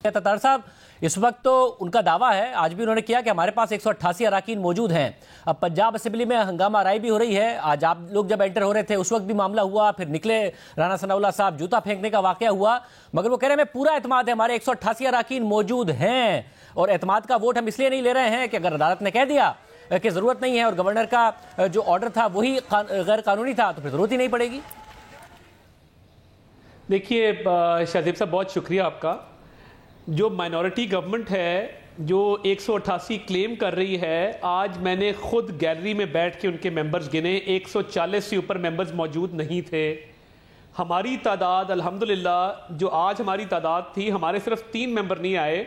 ततार साहब, इस वक्त तो उनका दावा है, आज भी उन्होंने किया कि हमारे पास 188 अराकीन मौजूद हैं। अब पंजाब असेंबली में हंगामा राय भी हो रही है। आज आप लोग जब एंटर हो रहे थे उस वक्त भी मामला हुआ, फिर निकले राना सनाउल्लाह साहब, जूता फेंकने का वाकया हुआ, मगर वो कह रहे हैं हमें पूरा एतमाद है, हमारे 188 अराकीन मौजूद हैं और एतमाद का वोट हम इसलिए नहीं ले रहे हैं कि अगर अदालत ने कह दिया कि ज़रूरत नहीं है और गवर्नर का जो ऑर्डर था वही गैर कानूनी था तो फिर ज़रूरत ही नहीं पड़ेगी। देखिए शाहज़ेब साहब, बहुत शुक्रिया आपका। जो माइनॉरिटी गवर्नमेंट है जो 188 क्लेम कर रही है, आज मैंने खुद गैलरी में बैठ के उनके मेंबर्स गिने, 140 से ऊपर मेंबर्स मौजूद नहीं थे। हमारी तादाद अल्हम्दुलिल्लाह, जो आज हमारी तादाद थी, हमारे सिर्फ 3 मेंबर नहीं आए।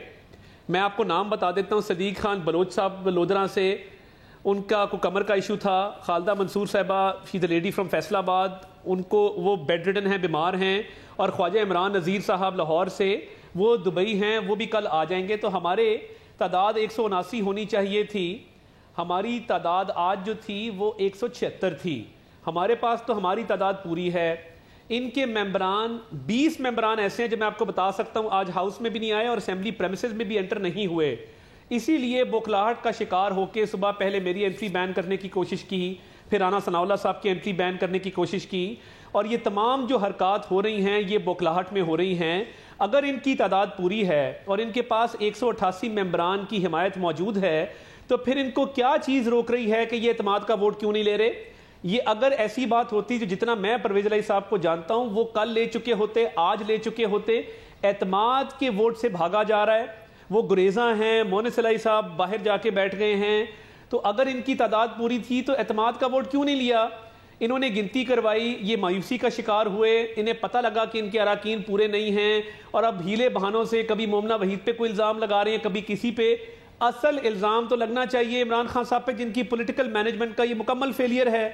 मैं आपको नाम बता देता हूँ। सदीक खान बलोच साहब लोधरा से, उनका को कमर का इशू था। खालदा मंसूर साहिबा, she the lady from Faisalabad, उनको वो बेड रिडन हैं, बीमार हैं। और ख्वाजा इमरान नज़ीर साहब लाहौर से, वो दुबई हैं, वो भी कल आ जाएंगे। तो हमारे तादाद 179 होनी चाहिए थी। हमारी तादाद आज जो थी वो 176 थी। हमारे पास तो हमारी तादाद पूरी है। इनके मेंबरान 20 मेंबरान ऐसे हैं जो मैं आपको बता सकता हूँ आज हाउस में भी नहीं आए और असेंबली प्रेमिसेस में भी एंटर नहीं हुए। इसीलिए बौखलाहट का शिकार होकर सुबह पहले मेरी एंट्री बैन करने की कोशिश की, फिर राना सनाउल्लाह साहब की एंट्री बैन करने की कोशिश की। और ये तमाम जो हरकत हो रही हैं ये बौखलाहट में हो रही हैं। अगर इनकी तादाद पूरी है और इनके पास 188 मेंबरान की हिमायत मौजूद है तो फिर इनको क्या चीज़ रोक रही है कि ये एतमाद का वोट क्यों नहीं ले रहे? ये अगर ऐसी बात होती जो जितना मैं परवेज इलाही साहब को जानता हूँ वो कल ले चुके होते, आज ले चुके होते। एतमाद के वोट से भागा जा रहा है, वो गुरेजा हैं। मोनिस इलाही साहब बाहर जाके बैठ गए हैं। तो अगर इनकी तादाद पूरी थी तो एतमाद का वोट क्यों नहीं लिया? इन्होंने गिनती करवाई, ये मायूसी का शिकार हुए। इन्हें पता लगा कि इनके अराकीन पूरे नहीं हैं और अब हीले बहानों से कभी मोमना वहीद पे कोई इल्ज़ाम लगा रहे हैं, कभी किसी पे। असल इल्ज़ाम तो लगना चाहिए इमरान खान साहब पे, जिनकी पॉलिटिकल मैनेजमेंट का ये मुकम्मल फेलियर है।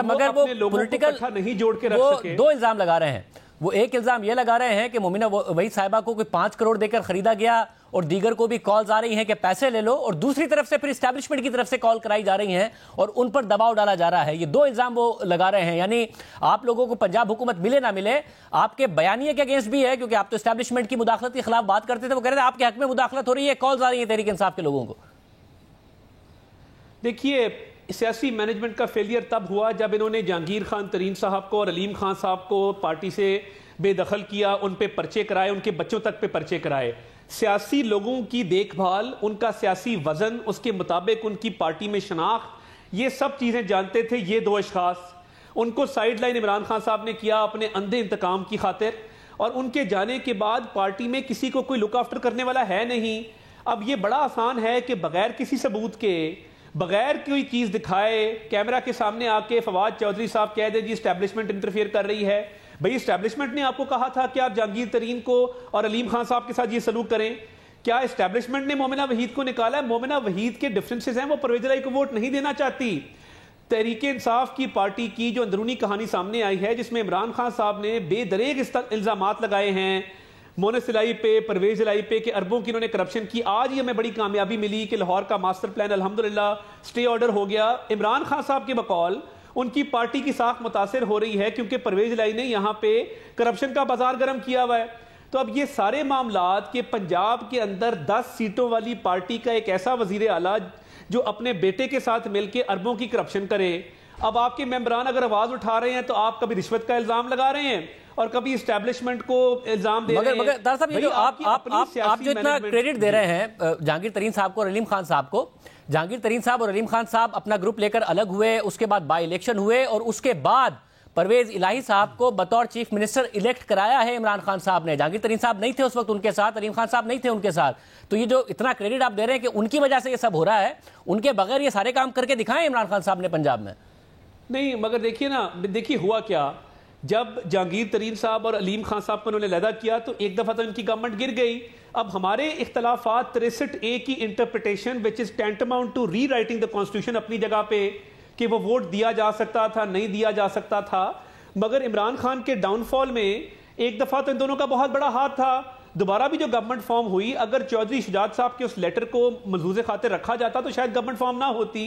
मगर वो पॉलिटिकल नहीं जोड़ के रख सके। 2 इल्ज़ाम लगा रहे हैं। वो एक इल्ज़ाम ये लगा रहे हैं कि मोमिना वहीद साहिबा को कोई 5 करोड़ देकर खरीदा गया और दीगर को भी कॉल्स आ रही हैं कि पैसे ले लो, और दूसरी तरफ से फिर एस्टैब्लिशमेंट की तरफ से कॉल कराई जा रही हैं और उन पर दबाव डाला जा रहा है। ये 2 इल्ज़ाम वो लगा रहे हैं। यानी आप लोगों को पंजाब हुकूमत मिले ना मिले, आपके बयानिए के अगेंस्ट भी है, क्योंकि आप तो एस्टैब्लिशमेंट की मुदाखलत के खिलाफ बात करते थे। वो कह रहे थे आपके हक में मुदाखलत हो रही है, कॉल्स आ रही है तहरीक इंसाफ के लोगों को। देखिए, सियासी मैनेजमेंट का फेलियर तब हुआ जब इन्होंने जहांगीर खान तरीन साहब को और अलीम खान साहब को पार्टी से बेदखल किया, उन पे पर्चे कराए, उनके बच्चों तक पे पर्चे कराए। सियासी लोगों की देखभाल, उनका सियासी वजन, उसके मुताबिक उनकी पार्टी में शनाख्त, ये सब चीज़ें जानते थे ये 2 अशखास। उनको साइड लाइन इमरान खान साहब ने किया अपने अंधे इंतकाम की खातिर, और उनके जाने के बाद पार्टी में किसी को कोई लुक आफ्टर करने वाला है नहीं। अब ये बड़ा आसान है कि बगैर किसी सबूत के, बगैर कोई चीज़ दिखाए, कैमरा के सामने आके फवाद चौधरी साहब कह दे जी एस्टैब्लिशमेंट इंटरफेयर कर रही है। भाई, एस्टैब्लिशमेंट ने आपको कहा था कि आप जहांगीर तरीन को और अलीम खान साहब के साथ ये सलूक करें? क्या एस्टैब्लिशमेंट ने मोमिना वहीद को निकाला है? मोमिना वहीद के डिफरेंसेस हैं, वो परवेज इलाही को वोट नहीं देना चाहती। तहरीक इंसाफ की पार्टी की जो अंदरूनी कहानी सामने आई है, जिसमें इमरान खान साहब ने बेदरेग इल्जामात लगाए हैं मोनिस इलाही पे, परवेज इलाही पे, कि अरबों की इन्होंने करप्शन की। आज ही हमें बड़ी कामयाबी मिली कि लाहौर का मास्टर प्लान अल्हम्दुलिल्लाह स्टे ऑर्डर हो गया। इमरान खान साहब के बकौल उनकी पार्टी की साख मुतासिर हो रही है क्योंकि परवेज इलाही ने यहाँ पे करप्शन का बाजार गर्म किया हुआ है। तो अब ये सारे मामलात के पंजाब के अंदर 10 सीटों वाली पार्टी का एक ऐसा वजीर आला जो अपने बेटे के साथ मिलकर अरबों की करप्शन करे। अब आपके मेंबरान अगर आवाज उठा रहे हैं तो आप कभी रिश्वत का इल्जाम लगा रहे हैं और कभी एस्टैब्लिशमेंट को इल्जाम दे रहे हैं। मगर दार साहब, ये जो आप जो इतना क्रेडिट दे रहे हैं जहांगीर तरीन साहब को और अलीम खान साहब को, जहांगीर तरीन साहब और अलीम खान साहब अपना ग्रुप लेकर अलग हुए, उसके बाद बाई इलेक्शन हुए और उसके बाद परवेज इलाही साहब को बतौर चीफ मिनिस्टर इलेक्ट कराया है इमरान खान साहब ने। जहांगीर तरीन साहब नहीं थे उस वक्त उनके साथ, अलीम खान साहब नहीं थे उनके साथ। तो ये जो इतना क्रेडिट आप दे रहे हैं कि उनकी वजह से ये सब हो रहा है, उनके बगैर ये सारे काम करके दिखाएं इमरान खान साहब ने पंजाब में? नहीं, मगर देखिए ना, देखिए हुआ क्या, जब जहांगीर तरीन साहब और अलीम खान साहब को उन्होंने लैदा किया तो एक दफ़ा तो इनकी गवर्नमेंट गिर गई। अब हमारे इख्तलाफात 63A की interpretation which is tantamount to rewriting the constitution अपनी जगह पे, कि वो वोट दिया जा सकता था, नहीं दिया जा सकता था। मगर इमरान खान के डाउनफॉल में एक दफ़ा तो इन दोनों का बहुत बड़ा हाथ था। दोबारा भी जो गवर्नमेंट फॉर्म हुई, अगर चौधरी शुजात साहब के उस लेटर को मलहूज़े खातिर रखा जाता तो शायद गवर्नमेंट फॉर्म ना होती।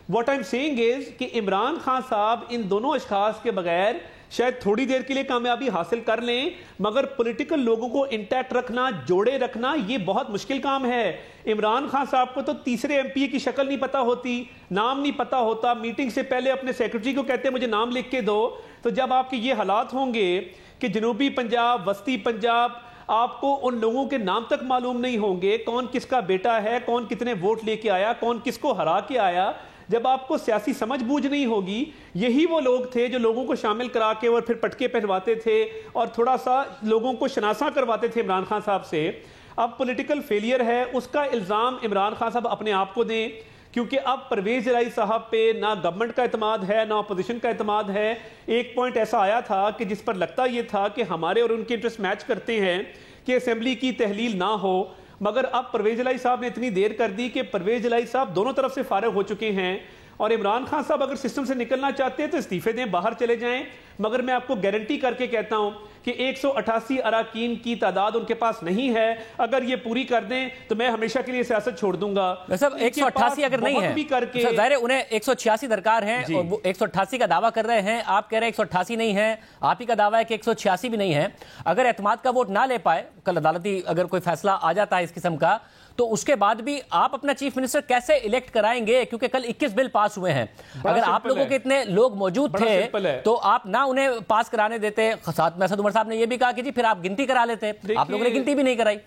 What I'm saying is کہ عمران خان صاحب ان دونوں اشخاص کے بغیر شاید تھوڑی دیر کے لیے کامیابی حاصل کر لیں، مگر پولیٹیکل لوگوں کو انٹیکٹ رکھنا، جوڑے رکھنا، یہ بہت مشکل کام ہے۔ عمران خان صاحب کو تو تیسرے ایم پی کی شکل نہیں پتا ہوتی، نام نہیں پتا ہوتا، میٹنگ سے پہلے اپنے سیکرٹری کو کہتے ہیں مجھے نام لکھ کے دو۔ تو جب آپ کے یہ حالات ہوں گے کہ جنوبی پنجاب، وسطی پنجاب، آپ کو ان لوگوں کے نام تک معلوم نہیں ہوں گے، کون کس کا بیٹا ہے، کون کتنے ووٹ لے کے آیا، کون کس کو ہرا کے آیا، جب آپ کو سیاسی سمجھ بوجھ نہیں ہوگی، یہی وہ لوگ تھے جو لوگوں کو شامل کرا کے اور پھر پٹکے پہنواتے تھے اور تھوڑا سا لوگوں کو شناسا کرواتے تھے عمران خان صاحب سے۔ اب پولیٹیکل فیلئر ہے، اس کا الزام عمران خان صاحب اپنے آپ کو دیں، کیونکہ اب پرویز الہی صاحب پہ نہ گورنمنٹ کا اعتماد ہے، نہ اپوزیشن کا اعتماد ہے۔ ایک پوائنٹ ایسا آیا تھا کہ جس پر لگتا یہ تھا کہ ہمارے اور ان کے انٹرسٹ میچ کرتے ہیں کہ اسمبلی کی تحلیل نہ ہو، مگر اب پرویز الہی صاحب نے اتنی دیر کر دی کہ پرویز الہی صاحب دونوں طرف سے فارغ ہو چکے ہیں، اور عمران خان صاحب اگر سسٹم سے نکلنا چاہتے ہیں تو استعفے دیں، باہر چلے جائیں۔ مگر میں آپ کو گارنٹی کر کے کہتا ہوں کہ 188 اراکین کی تعداد ان کے پاس نہیں ہے، اگر یہ پوری کر دیں تو میں ہمیشہ کے لیے سیاست چھوڑ دوں گا۔ صاحب 188 اگر نہیں ہے، ظاہر انہیں 186 درکار ہیں اور وہ 188 کا دعویٰ کر رہے ہیں، آپ کہہ رہے ہیں 188 نہیں ہے، آپ ہی کا دعویٰ ہے کہ 186 بھی نہیں ہے۔ اگر اعتماد کا ووٹ نہ لے پائے، کل عدالتی اگر کوئی فیصلہ آ جاتا ہے اس قسم کا، تو اس کے بعد بھی آپ اپنا چیف منسٹر کیسے الیکٹ کرائیں گے؟ کیونکہ کل 21 بل پاس ہوئے ہیں، اگر آپ لوگوں کے اتنے لوگ موجود تھے تو آپ نہ انہیں پاس کرانے دیتے۔ ساتھ میں اسد عمر صاحب نے یہ بھی کہا کہ جی پھر آپ گنتی کرا لیتے، آپ لوگوں نے گنتی بھی نہیں کرائی۔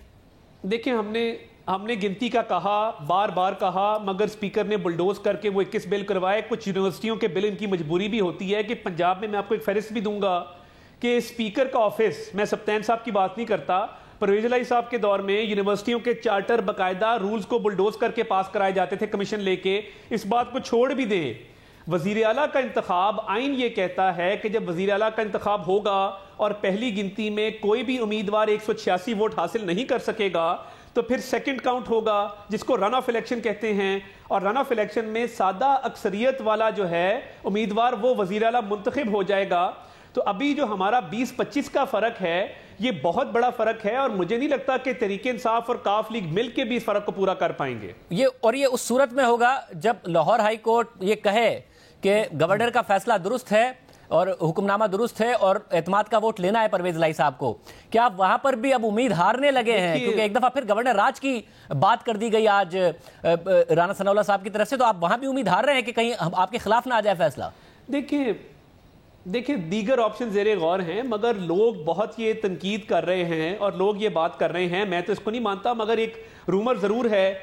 دیکھیں ہم نے گنتی کا کہا، بار بار کہا، مگر سپیکر نے بلڈوز کر کے وہ 21 بل کروائے۔ کچھ یونیورسٹیوں کے بل ان کی مجبوری بھی ہوتی ہے کہ پنجاب میں آپ کو ایک فہرست بھی دوں گا کہ سپیکر کا آفس، میں سبطین صاحب کی بات نہیں کرتا، پرویز الہی صاحب کے دور میں یونیورسٹیوں کے چارٹر باقاعدہ رولز کو بلڈوز کر کے پاس کرائے جاتے تھے کمیشن لے کے۔ اس بات کو چھوڑ بھی دیں، وزیر اعلیٰ کا انتخاب، آئین یہ کہتا ہے کہ جب وزیر اعلیٰ کا انتخاب ہوگا اور پہلی گنتی میں کوئی بھی امیدوار 186 ووٹ حاصل نہیں کر سکے گا تو پھر سیکنڈ کاؤنٹ ہوگا، جس کو رن آف الیکشن کہتے ہیں، اور رن آف الیکشن میں سادہ اکثریت والا جو ہے امیدوار وہ وزیر اعلیٰ منتخب ہو جائے گا۔ تو ابھی جو ہمارا 20-25 کا فرق ہے یہ بہت بڑا فرق ہے، اور مجھے نہیں لگتا کہ تحریک انصاف اور کاف لیگ مل کے بھی اس فرق کو پورا کر پائیں گے۔ یہ اس صورت میں ہوگا جب لاہور ہائی کورٹ یہ کہے کہ گورنر کا فیصلہ درست ہے اور حکم نامہ درست ہے اور اعتماد کا ووٹ لینا ہے پرویز الہی صاحب کو، کیا آپ وہاں پر بھی اب امید ہارنے لگے ہیں؟ کیونکہ ایک دفعہ پھر گورنر راج کی بات کر دی گئی آج رانا ثناء اللہ صاحب کی طرف سے، تو آپ وہاں بھی امید ہار رہے ہیں کہ کہیں آپ کے خلاف نہ آ جائے فیصلہ؟ دیکھیں دیگر آپشن زیر غور ہیں، مگر لوگ بہت یہ تنقید کر رہے ہیں اور لوگ یہ بات کر رہے ہیں، میں تو اس کو نہیں مانتا، مگر ایک رومر ضرور ہے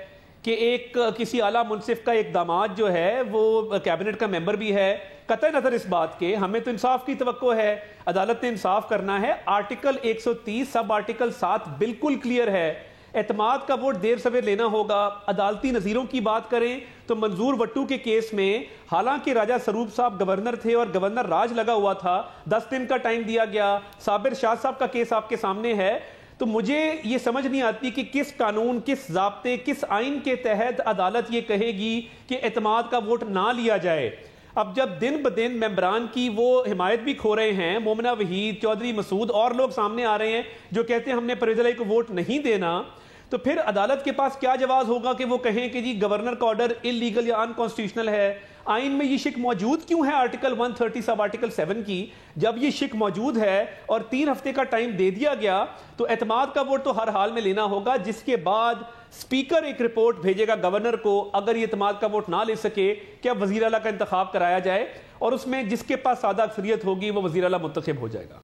کہ ایک کسی اعلیٰ منصف کا ایک داماد جو ہے وہ کیبنٹ کا ممبر بھی ہے۔ قطع نظر اس بات کے ہمیں تو انصاف کی توقع ہے، عدالت نے انصاف کرنا ہے۔ آرٹیکل 130 سب آرٹیکل 7 بالکل کلیئر ہے، اعتماد کا ووٹ دیر سویر لینا ہوگا۔ عدالتی نظیروں کی بات کریں تو منظور وٹو کے کیس میں حالانکہ راجہ سروپ صاحب گورنر تھے اور گورنر راج لگا ہوا تھا، 10 دن کا ٹائم دیا گیا۔ صابر شاہ صاحب کا کیس آپ کے سامنے ہے، تو مجھے یہ سمجھ نہیں آتی کہ کس قانون، کس ضابطے، کس آئین کے تحت عدالت یہ کہے گی کہ اعتماد کا ووٹ نہ لیا جائے۔ اب جب دن بدن ممبران کی وہ حمایت بھی کھو رہے ہیں، مومنہ وحید، چودھری مسعود اور لوگ سامنے آ رہے ہیں جو کہتے ہیں ہم نے پرویز الہی کو ووٹ نہیں دینا، تو پھر عدالت کے پاس کیا جواز ہوگا کہ وہ کہیں کہ جی گورنر کا آرڈر انلیگل یا انکانسٹیٹیوشنل ہے؟ آئین میں یہ شک موجود کیوں ہے آرٹیکل 130 سب آرٹیکل 7 کی؟ جب یہ شک موجود ہے اور 3 ہفتے کا ٹائم دے دیا گیا تو اعتماد کا ووٹ تو ہر حال میں لینا ہوگا، جس کے بعد سپیکر ایک رپورٹ بھیجے گا گورنر کو اگر یہ اعتماد کا ووٹ نہ لے سکے کیا وزیر اعلیٰ کا انتخاب کرایا جائے، اور اس میں جس کے پاس سادہ اکثریت ہوگی وہ وزیر اعلیٰ منتخب ہو جائے گا۔